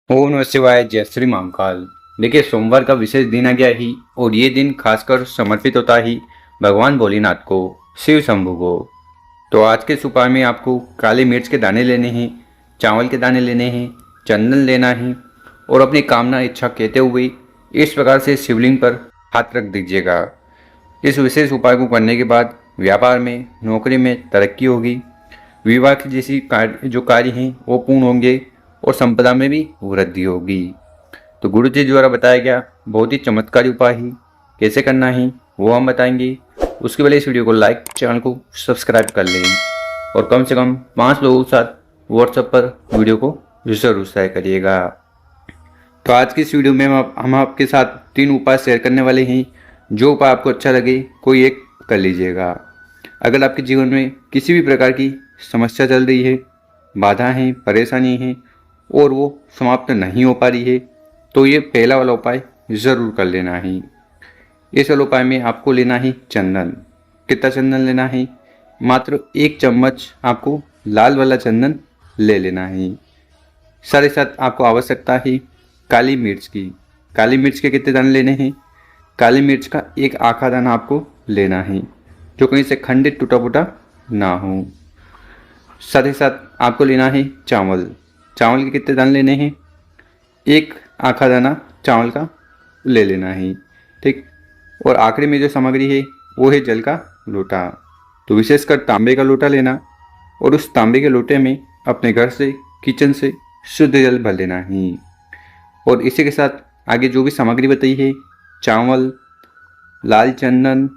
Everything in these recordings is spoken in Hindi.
ओम नमः शिवाय, जय श्री महाकाल। देखिए, सोमवार का विशेष दिन आ गया ही और ये दिन खासकर समर्पित होता ही भगवान भोलेनाथ को, शिव शंभु को। तो आज के इस उपाय में आपको काली मिर्च के दाने लेने हैं, चावल के दाने लेने हैं, चंदन लेना है और अपनी कामना इच्छा कहते हुए इस प्रकार से शिवलिंग पर हाथ रख दीजिएगा। इस विशेष उपाय को करने के बाद व्यापार में, नौकरी में तरक्की होगी, विवाह की जैसी जो कार्य हैं वो पूर्ण होंगे और संपदा में भी वृद्धि होगी। तो गुरु जी द्वारा बताया गया बहुत ही चमत्कारी उपाय ही कैसे करना है वो हम बताएंगे। उसके पहले इस वीडियो को लाइक, चैनल को सब्सक्राइब कर लें और कम से कम 5 लोगों के साथ व्हाट्सएप पर वीडियो को जरूर शेयर करिएगा। तो आज की इस वीडियो में हम आपके साथ 3 उपाय शेयर करने वाले हैं। जो उपाय आपको अच्छा लगे कोई एक कर लीजिएगा। अगर आपके जीवन में किसी भी प्रकार की समस्या चल रही है, बाधा है, परेशानी है और वो समाप्त नहीं हो पा रही है, तो ये पहला वाला उपाय ज़रूर कर लेना है। इस वाले उपाय में आपको लेना है चंदन। कितना चंदन लेना है? मात्र 1 चम्मच आपको लाल वाला चंदन ले लेना है। साथ ही साथ आपको आवश्यकता है काली मिर्च की। काली मिर्च के कितने दाने लेने हैं? काली मिर्च का 1 आखा दाना आपको लेना है, जो कहीं से खंडित टूटा फूटा ना हो। साथ ही साथ आपको लेना है चावल। चावल के कितने दाने लेने हैं? 1 आखा दाना चावल का ले लेना है, ठीक। और आखिरी में जो सामग्री है वो है जल का लोटा। तो विशेषकर तांबे का लोटा लेना और उस तांबे के लोटे में अपने घर से, किचन से शुद्ध जल भर लेना है। और इसी के साथ आगे जो भी सामग्री बताई है, चावल, लाल चंदन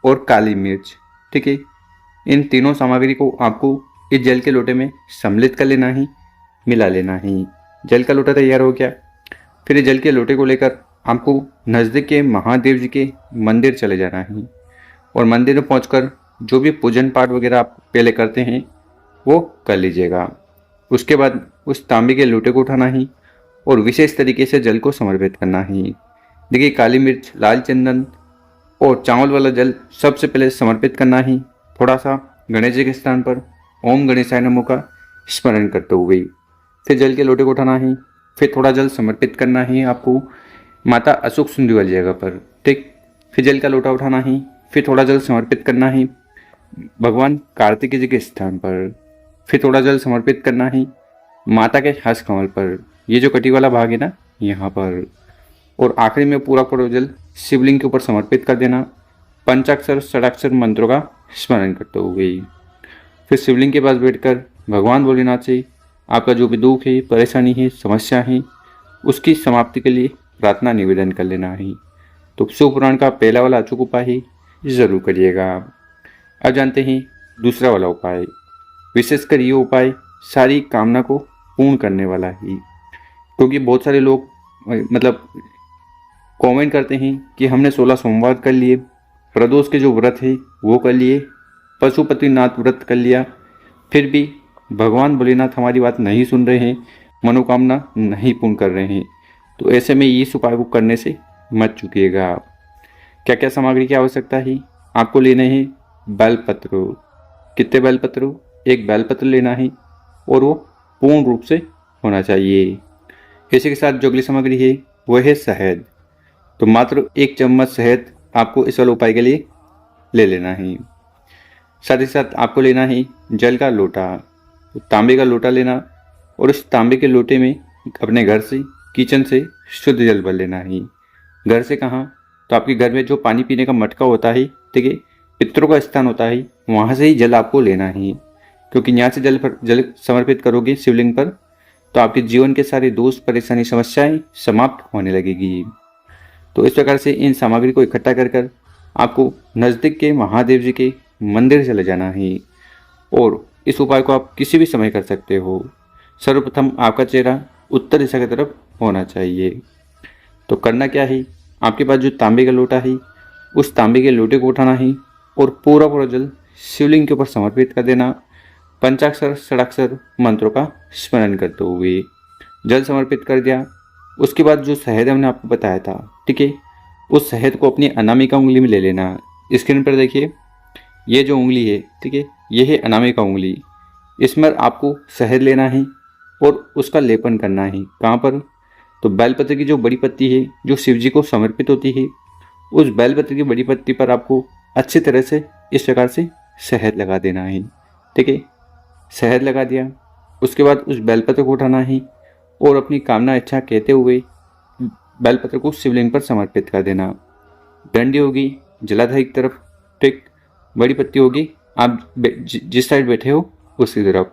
और काली मिर्च, ठीक है, इन तीनों सामग्री को आपको इस जल के लोटे में सम्मिलित कर लेना है, मिला लेना है। जल का लोटा तैयार हो गया। फिर जल के लोटे को लेकर आपको नज़दीक के महादेव जी के मंदिर चले जाना है और मंदिर में पहुंचकर जो भी पूजन पाठ वगैरह आप पहले करते हैं वो कर लीजिएगा। उसके बाद उस तांबे के लोटे को उठाना है और विशेष तरीके से जल को समर्पित करना है। देखिए, काली मिर्च, लाल चंदन और चावल वाला जल सबसे पहले समर्पित करना है। थोड़ा सा गणेश जी के स्थान पर ओम गणेशाय नमः का स्मरण करते हुए फिर जल के लोटे को उठाना है। फिर थोड़ा जल समर्पित करना है आपको माता अशोक सुंदरी वाली जगह पर, ठीक। फिर जल का लोटा उठाना है। फिर थोड़ा जल समर्पित करना है भगवान कार्तिकेय जी के स्थान पर। फिर थोड़ा जल समर्पित करना है माता के हस्त कमल पर, ये जो कटी वाला भाग है ना, यहाँ पर। और आखिरी में पूरा पूरा जल शिवलिंग के ऊपर समर्पित कर देना, पंचाक्षर षडाक्षर मंत्रों का स्मरण करते हुए। फिर शिवलिंग के पास बैठकर भगवान भोलेनाथ से आपका जो भी दुख है, परेशानी है, समस्या है, उसकी समाप्ति के लिए प्रार्थना निवेदन कर लेना है। तो शिव पुराण का पहला वाला अचूक उपाय ही जरूर करिएगा। अब जानते हैं दूसरा वाला उपाय। विशेषकर ये उपाय सारी कामना को पूर्ण करने वाला है, क्योंकि बहुत सारे लोग मतलब कमेंट करते हैं कि हमने 16 सोमवार कर लिए, प्रदोष के जो व्रत है वो कर लिए, पशुपतिनाथ व्रत कर लिया, फिर भी भगवान भोलेनाथ हमारी बात नहीं सुन रहे हैं, मनोकामना नहीं पूर्ण कर रहे हैं। तो ऐसे में इस उपाय को करने से मत चूकिएगा। क्या क्या सामग्री की आवश्यकता है? आपको लेने हैं बेलपत्र। कितने बेलपत्र? 1 बेलपत्र लेना है और वो पूर्ण रूप से होना चाहिए। इसी के साथ जो अगली सामग्री है वह है शहद। तो मात्र 1 चम्मच शहद आपको इस वाले उपाय के लिए ले लेना है। साथ ही साथ आपको लेना है जल का लोटा। तो तांबे का लोटा लेना और उस तांबे के लोटे में अपने घर से, किचन से शुद्ध जल भर लेना है। घर से कहाँ? तो आपके घर में जो पानी पीने का मटका होता है, ठीक है, पितरों का स्थान होता है, वहाँ से ही जल आपको लेना है। क्योंकि यहाँ से जल समर्पित करोगे शिवलिंग पर तो आपके जीवन के सारे दोष, परेशानी, समस्याएं समाप्त होने लगेगी। तो इस प्रकार से इन सामग्री को इकट्ठा कर आपको नज़दीक के महादेव जी के मंदिर चले जाना है और इस उपाय को आप किसी भी समय कर सकते हो। सर्वप्रथम आपका चेहरा उत्तर दिशा की तरफ होना चाहिए। तो करना क्या है? आपके पास जो तांबे का लोटा है उस तांबे के लोटे को उठाना है और पूरा पूरा जल शिवलिंग के ऊपर समर्पित कर देना, पंचाक्षर षडाक्षर मंत्रों का स्मरण करते हुए। जल समर्पित कर दिया। उसके बाद जो शहद हमने आपको बताया था, ठीक है, उस शहद को अपनी अनामिका उंगली में ले लेना। स्क्रीन पर देखिए, ये जो उंगली है, ठीक है, ये है अनामिका उंगली। इसमें आपको शहद लेना है और उसका लेपन करना है। कहाँ पर? तो बेलपत्र की जो बड़ी पत्ती है जो शिव जी को समर्पित होती है, उस बेलपत्र की बड़ी पत्ती पर आपको अच्छी तरह से इस प्रकार से शहद लगा देना है। ठीक है, शहद लगा दिया, उसके बाद उस बेलपत्र को उठाना है और अपनी कामना इच्छा कहते हुए बेलपत्र को शिवलिंग पर समर्पित कर देना। डंडी होगी जलाधारी की तरफ, ठीक, बड़ी पत्ती होगी आप जिस साइड बैठे हो उसी तरफ,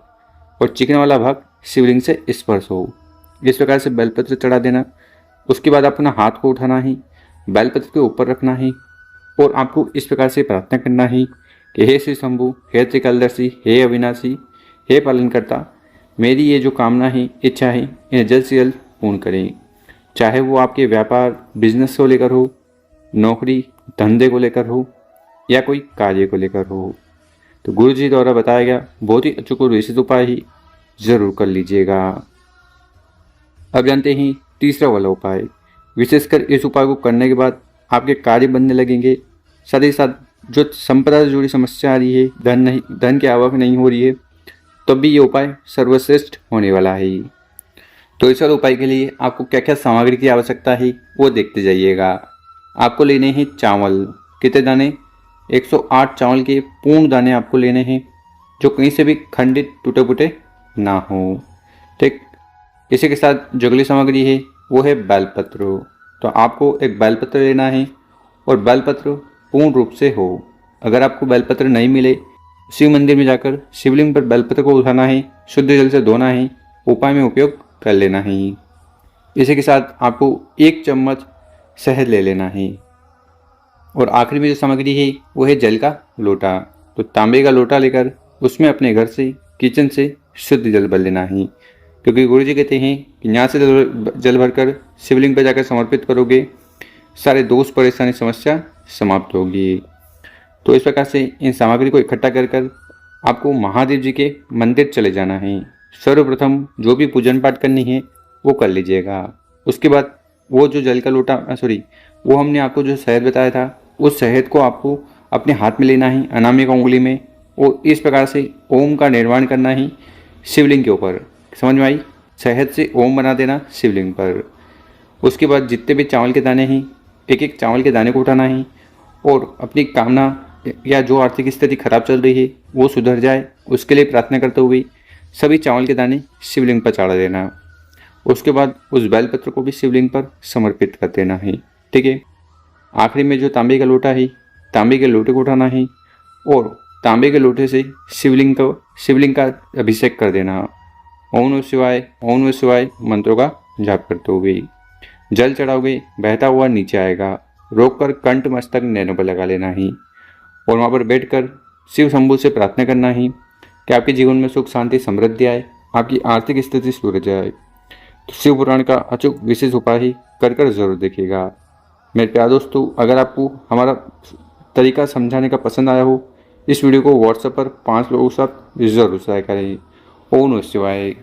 और चिकन वाला भाग शिवलिंग से स्पर्श हो। इस प्रकार से बेलपत्र चढ़ा देना। उसके बाद अपना हाथ को उठाना है, बेलपत्र के ऊपर रखना है और आपको इस प्रकार से प्रार्थना करना है कि हे श्री शंभु, हे त्रिकालदर्शी, हे अविनाशी, हे पालनकर्ता, मेरी ये जो कामना है, इच्छा है, इन्हें जल्द से जल्द पूर्ण करें। चाहे वो आपके व्यापार बिजनेस को लेकर हो, नौकरी धंधे को लेकर हो, या कोई कार्य को लेकर हो। तो गुरु जी द्वारा बताया गया बहुत ही अचूक और विशेष उपाय ही जरूर कर लीजिएगा। अब जानते हैं तीसरा वाला उपाय। विशेषकर इस उपाय को करने के बाद आपके कार्य बनने लगेंगे, साथ ही साथ जो संपदा से जुड़ी समस्या आ रही है, धन की आवक नहीं हो रही है, तब भी ये उपाय सर्वश्रेष्ठ होने वाला है। तो इस वाले उपाय के लिए आपको क्या क्या सामग्री की आवश्यकता है वो देखते जाइएगा। आपको लेने हैं चावल, कितने दाने? 108 चावल के पूर्ण दाने आपको लेने हैं, जो कहीं से भी खंडित टूटे फूटे ना हो। ठीक, इसी के साथ जो अगली सामग्री है वो है बेलपत्र। तो आपको एक बेलपत्र लेना है और बेलपत्र पूर्ण रूप से हो। अगर आपको बेलपत्र नहीं मिले, शिव मंदिर में जाकर शिवलिंग पर बेलपत्र को उठाना है, शुद्ध जल से धोना है, उपाय में उपयोग कर लेना है। इसी के साथ आपको 1 चम्मच शहद ले लेना है और आखिरी में जो सामग्री है वो है जल का लोटा। तो तांबे का लोटा लेकर उसमें अपने घर से, किचन से शुद्ध जल भर लेना है, क्योंकि गुरु जी कहते हैं कि यहाँ से जल भरकर शिवलिंग पर जाकर समर्पित करोगे, सारे दोष परेशानी समस्या समाप्त होगी। तो इस प्रकार से इन सामग्री को इकट्ठा कर आपको महादेव जी के मंदिर चले जाना है। सर्वप्रथम जो भी पूजन पाठ करनी है वो कर लीजिएगा। उसके बाद वो जो जल का लोटा वो हमने आपको जो शहद बताया था, उस शहद को आपको अपने हाथ में लेना है, अनामिका उंगली में, और इस प्रकार से ओम का निर्माण करना है शिवलिंग के ऊपर। समझ में आई? शहद से ओम बना देना शिवलिंग पर। उसके बाद जितने भी चावल के दाने हैं, एक एक चावल के दाने को उठाना है और अपनी कामना या जो आर्थिक स्थिति खराब चल रही है वो सुधर जाए, उसके लिए प्रार्थना करते हुए सभी चावल के दाने शिवलिंग पर चढ़ा देना। उसके बाद उस बेलपत्र को भी शिवलिंग पर समर्पित कर देना है। ठीक है, आखिरी में जो तांबे का लोटा है, तांबे के लोटे को उठाना है और तांबे के लोटे से शिवलिंग का अभिषेक कर देना। ओम नमः शिवाय मंत्रों का जाप करते हुए जल चढ़ाओगे, बहता हुआ नीचे आएगा, रोककर कंठ मस्तक नैनों पर लगा लेना ही और वहाँ पर बैठकर शिव शंभु से प्रार्थना करना ही कि आपके जीवन में सुख शांति समृद्धि आए, आपकी आर्थिक स्थिति सुधर जाए। तो शिव पुराण का अचूक विशेष उपाय ही कर जरूर देखिएगा। मेरे प्यारे दोस्तों, अगर आपको हमारा तरीका समझाने का पसंद आया हो, इस वीडियो को व्हाट्सएप पर 5 लोगों के साथ ज़रूर शेयर करें। ओम नमः शिवाय।